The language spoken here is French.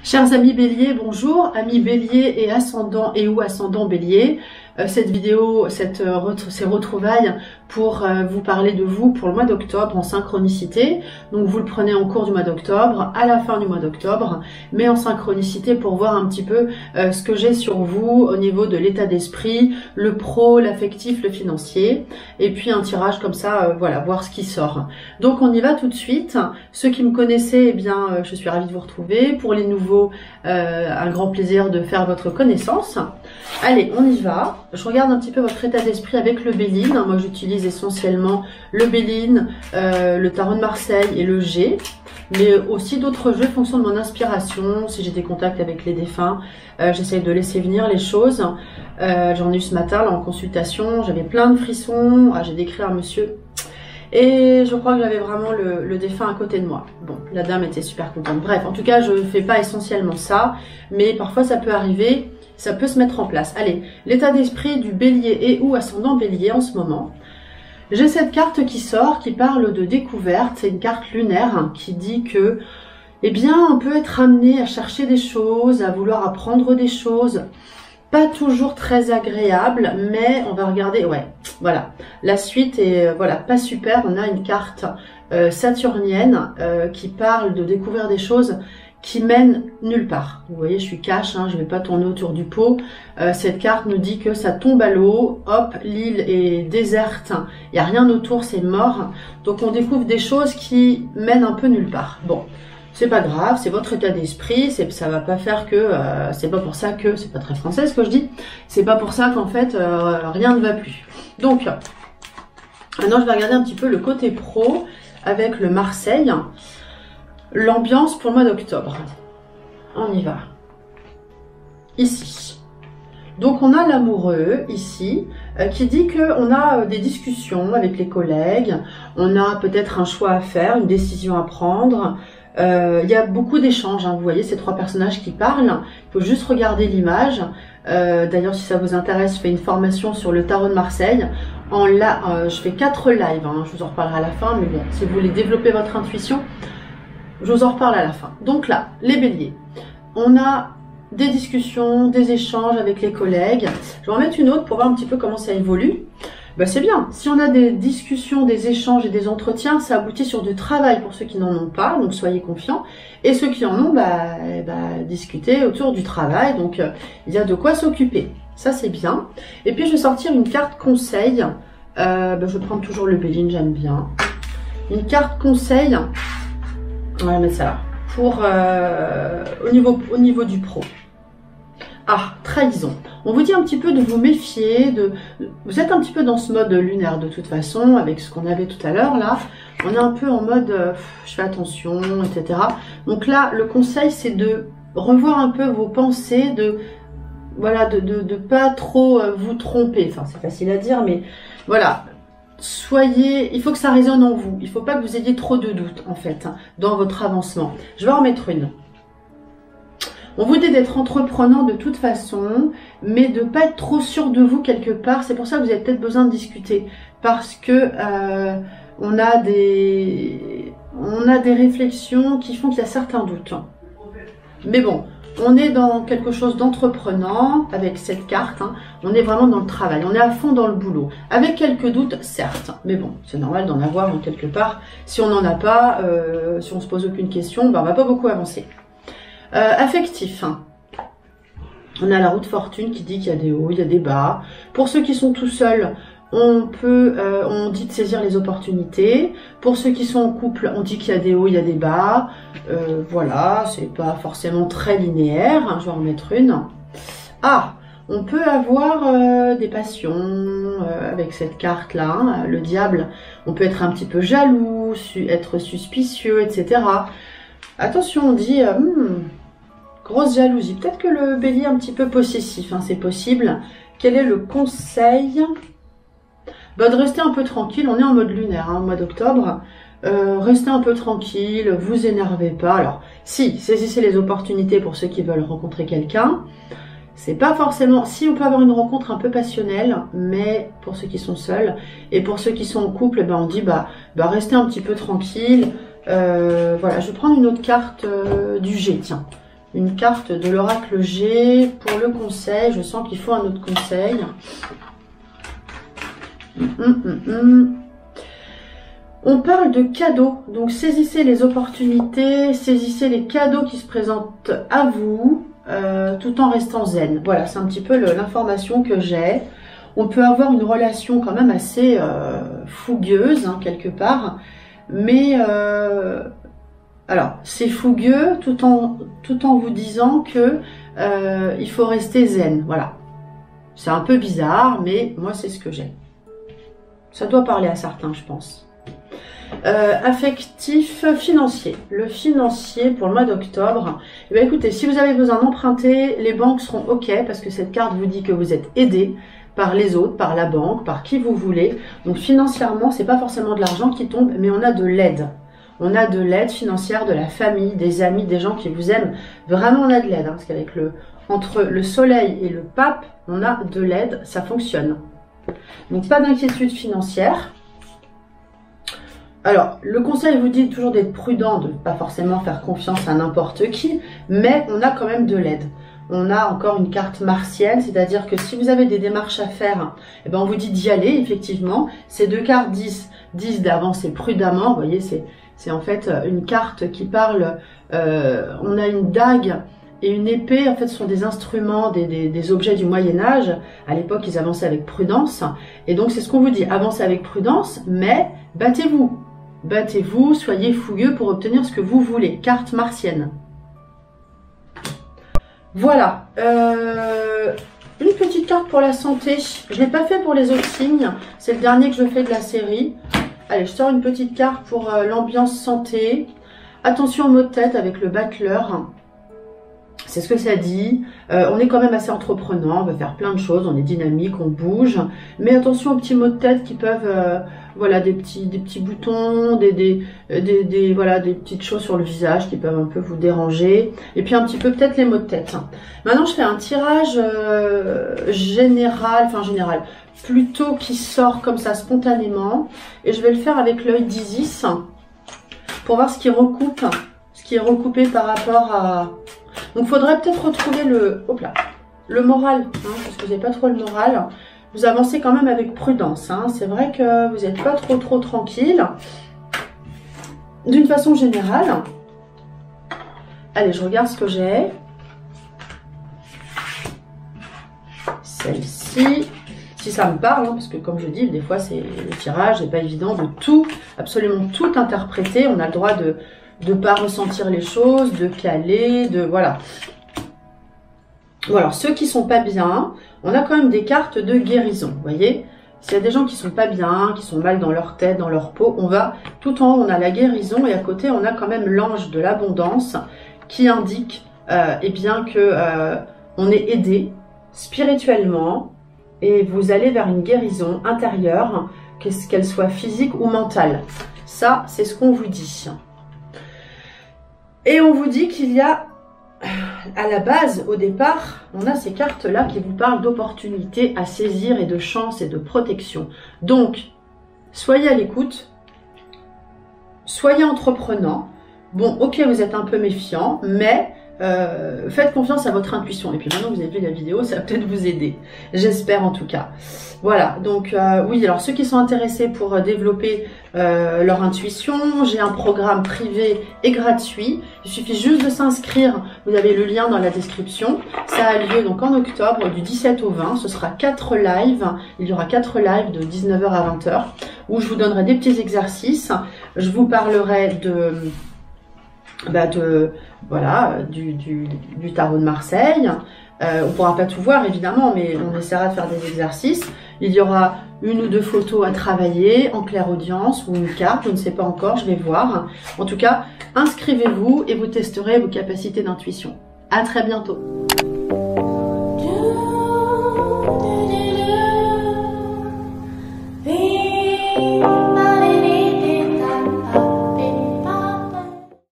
Chers amis Bélier, bonjour, amis Bélier et ascendant et ou ascendant Bélier. Cette vidéo, ces retrouvailles pour vous parler de vous pour le mois d'octobre en synchronicité. Donc vous le prenez en cours du mois d'octobre, à la fin du mois d'octobre, mais en synchronicité pour voir un petit peu ce que j'ai sur vous au niveau de l'état d'esprit, le pro, l'affectif, le financier, et puis un tirage comme ça, voilà, voir ce qui sort. Donc on y va tout de suite. Ceux qui me connaissaient, eh bien, je suis ravie de vous retrouver. Pour les nouveaux, un grand plaisir de faire votre connaissance. Allez, on y va. Je regarde un petit peu votre état d'esprit avec le Béline. Moi, j'utilise essentiellement le Béline, le tarot de Marseille et le G. Mais aussi d'autres jeux fonction de mon inspiration. Si j'ai des contacts avec les défunts, j'essaye de laisser venir les choses. J'en ai eu ce matin là, en consultation. J'avais plein de frissons. Ah, j'ai décrit un monsieur. Et je crois que j'avais vraiment le défunt à côté de moi. Bon, la dame était super contente. Bref, en tout cas, je ne fais pas essentiellement ça. Mais parfois, ça peut arriver. Ça peut se mettre en place. Allez, l'état d'esprit du Bélier et ou ascendant Bélier en ce moment. J'ai cette carte qui sort, qui parle de découverte. C'est une carte lunaire hein, qui dit que, eh bien, on peut être amené à chercher des choses, à vouloir apprendre des choses. Pas toujours très agréable, mais on va regarder, ouais, voilà. La suite est, voilà, pas super. On a une carte saturnienne qui parle de découvrir des choses qui mène nulle part. Vous voyez, je suis cash, hein, je ne vais pas tourner autour du pot. Cette carte nous dit que ça tombe à l'eau, hop, l'île est déserte, il n'y a rien autour, c'est mort. Donc on découvre des choses qui mènent un peu nulle part. Bon, c'est pas grave, c'est votre état d'esprit, ça va pas faire que, c'est pas pour ça que, c'est pas très français ce que je dis, c'est pas pour ça qu'en fait, rien ne va plus. Donc, maintenant je vais regarder un petit peu le côté pro avec le Marseille. L'ambiance pour le mois d'octobre. On y va. Ici. Donc on a l'amoureux ici qui dit qu'on a des discussions avec les collègues, on a peut-être un choix à faire, une décision à prendre. Il y a beaucoup d'échanges, hein, vous voyez ces trois personnages qui parlent. Il faut juste regarder l'image. D'ailleurs si ça vous intéresse, je fais une formation sur le tarot de Marseille. Je fais 4 lives, hein, je vous en reparlerai à la fin, mais bon, si vous voulez développer votre intuition, je vous en reparle à la fin. Donc là, les béliers, on a des discussions, des échanges avec les collègues. Je vais en mettre une autre pour voir un petit peu comment ça évolue. Ben, c'est bien. Si on a des discussions, des échanges et des entretiens, ça aboutit sur du travail pour ceux qui n'en ont pas, donc soyez confiants. Et ceux qui en ont, discuter autour du travail, donc il y a de quoi s'occuper. Ça, c'est bien. Et puis, je vais sortir une carte conseil. Je vais prendre toujours le Béline, j'aime bien. Une carte conseil. On va mettre ça là. Pour au niveau du pro. Ah, trahison. On vous dit un petit peu de vous méfier. Vous êtes un petit peu dans ce mode lunaire de toute façon, avec ce qu'on avait tout à l'heure là. On est un peu en mode je fais attention, etc. Donc là, le conseil, c'est de revoir un peu vos pensées, de pas trop vous tromper. Enfin, c'est facile à dire, mais voilà. Il faut que ça résonne en vous. Il ne faut pas que vous ayez trop de doutes, en fait, hein, dans votre avancement. Je vais en mettre une. On vous dit d'être entreprenant de toute façon, mais de ne pas être trop sûr de vous quelque part. C'est pour ça que vous avez peut-être besoin de discuter. Parce que on a des réflexions qui font qu'il y a certains doutes. Mais bon, on est dans quelque chose d'entreprenant avec cette carte. Hein. On est vraiment dans le travail. On est à fond dans le boulot. Avec quelques doutes, certes. Mais bon, c'est normal d'en avoir en quelque part. Si on n'en a pas, si on ne se pose aucune question, on va pas beaucoup avancer. Affectif. Hein. On a la roue de fortune qui dit qu'il y a des hauts, il y a des bas. Pour ceux qui sont tout seuls, on dit de saisir les opportunités. Pour ceux qui sont en couple, on dit qu'il y a des hauts, il y a des bas. Voilà, c'est pas forcément très linéaire. Hein, je vais en mettre une. Ah, on peut avoir des passions avec cette carte-là. Hein, le diable, on peut être un petit peu jaloux, être suspicieux, etc. Attention, on dit grosse jalousie. Peut-être que le bélier est un petit peu possessif, hein, c'est possible. Quel est le conseil ? De rester un peu tranquille, on est en mode lunaire, hein, au mois d'octobre. Restez un peu tranquille, vous énervez pas. Alors, si, saisissez les opportunités pour ceux qui veulent rencontrer quelqu'un. C'est pas forcément... Si, on peut avoir une rencontre un peu passionnelle, mais pour ceux qui sont seuls. Et pour ceux qui sont en couple, on dit, restez un petit peu tranquille. Voilà, je vais prendre une autre carte du G, tiens. une carte de l'oracle G pour le conseil. Je sens qu'il faut un autre conseil. On parle de cadeaux, donc saisissez les opportunités, saisissez les cadeaux qui se présentent à vous, tout en restant zen. Voilà, c'est un petit peu l'information que j'ai. On peut avoir une relation quand même assez fougueuse, hein, quelque part, mais alors c'est fougueux tout en vous disant que il faut rester zen. Voilà, c'est un peu bizarre, mais moi c'est ce que j'ai. Ça doit parler à certains, je pense. Affectif, financier. Le financier pour le mois d'octobre. Eh bien, écoutez, si vous avez besoin d'emprunter, les banques seront OK parce que cette carte vous dit que vous êtes aidé par les autres, par la banque, par qui vous voulez. Donc financièrement, c'est pas forcément de l'argent qui tombe, mais on a de l'aide. On a de l'aide financière de la famille, des amis, des gens qui vous aiment. Vraiment, on a de l'aide, hein, parce qu'avec entre le soleil et le pape, on a de l'aide, ça fonctionne. Donc pas d'inquiétude financière. Alors, le conseil vous dit toujours d'être prudent, de ne pas forcément faire confiance à n'importe qui, mais on a quand même de l'aide. On a encore une carte martienne, c'est-à-dire que si vous avez des démarches à faire, eh ben on vous dit d'y aller, effectivement. Ces deux cartes disent d'avancer prudemment. Vous voyez, c'est en fait une carte qui parle, on a une dague et une épée, en fait, ce sont des instruments, des objets du Moyen-Âge. À l'époque, ils avançaient avec prudence. Et donc, c'est ce qu'on vous dit, avancez avec prudence, mais battez-vous. Battez-vous, soyez fougueux pour obtenir ce que vous voulez. Carte martienne. Voilà. Une petite carte pour la santé. Je ne l'ai pas fait pour les autres signes. C'est le dernier que je fais de la série. Allez, je sors une petite carte pour l'ambiance santé. Attention aux maux de tête avec le battleur. C'est ce que ça dit. On est quand même assez entreprenant, on va faire plein de choses, on est dynamique, on bouge. Mais attention aux petits maux de tête qui peuvent, voilà, des petits boutons, voilà, des petites choses sur le visage qui peuvent un peu vous déranger. Et puis un petit peu peut-être les maux de tête. Maintenant, je fais un tirage général, plutôt qui sort comme ça spontanément. Et je vais le faire avec l'œil d'Isis pour voir ce qui recoupe, ce qui est recoupé par rapport à... Donc, il faudrait peut-être retrouver le moral, hein, parce que vous n'avez pas trop le moral. Vous avancez quand même avec prudence. Hein. C'est vrai que vous n'êtes pas trop tranquille. D'une façon générale. Allez, je regarde ce que j'ai. Celle-ci. Si ça me parle, hein, parce que comme je dis, des fois, le tirage n'est pas évident de tout, absolument tout interpréter. On a le droit de ne pas ressentir les choses, de caler, voilà. Bon, alors, ceux qui sont pas bien, on a quand même des cartes de guérison, vous voyez. S'il y a des gens qui sont pas bien, qui sont mal dans leur tête, dans leur peau, tout en haut, on a la guérison et à côté, on a quand même l'ange de l'abondance qui indique, eh bien, que on est aidé spirituellement et vous allez vers une guérison intérieure, qu'elle soit physique ou mentale. Ça, c'est ce qu'on vous dit. Et on vous dit qu'il y a, à la base, au départ, on a ces cartes-là qui vous parlent d'opportunités à saisir et de chance et de protection. Donc, soyez à l'écoute, soyez entreprenant. Bon, ok, vous êtes un peu méfiant, mais faites confiance à votre intuition. Et puis maintenant que vous avez vu la vidéo, ça va peut-être vous aider. J'espère en tout cas. Voilà, donc oui, alors ceux qui sont intéressés pour développer leur intuition, j'ai un programme privé et gratuit. Il suffit juste de s'inscrire. Vous avez le lien dans la description. Ça a lieu donc en octobre du 17 au 20. Ce sera 4 lives. Il y aura 4 lives de 19h à 20h où je vous donnerai des petits exercices. Je vous parlerai du tarot de Marseille. On ne pourra pas tout voir évidemment, mais on essaiera de faire des exercices. Il y aura 1 ou 2 photos à travailler en claire audience ou une carte, je ne sais pas encore, je vais voir. En tout cas, inscrivez-vous et vous testerez vos capacités d'intuition. À très bientôt.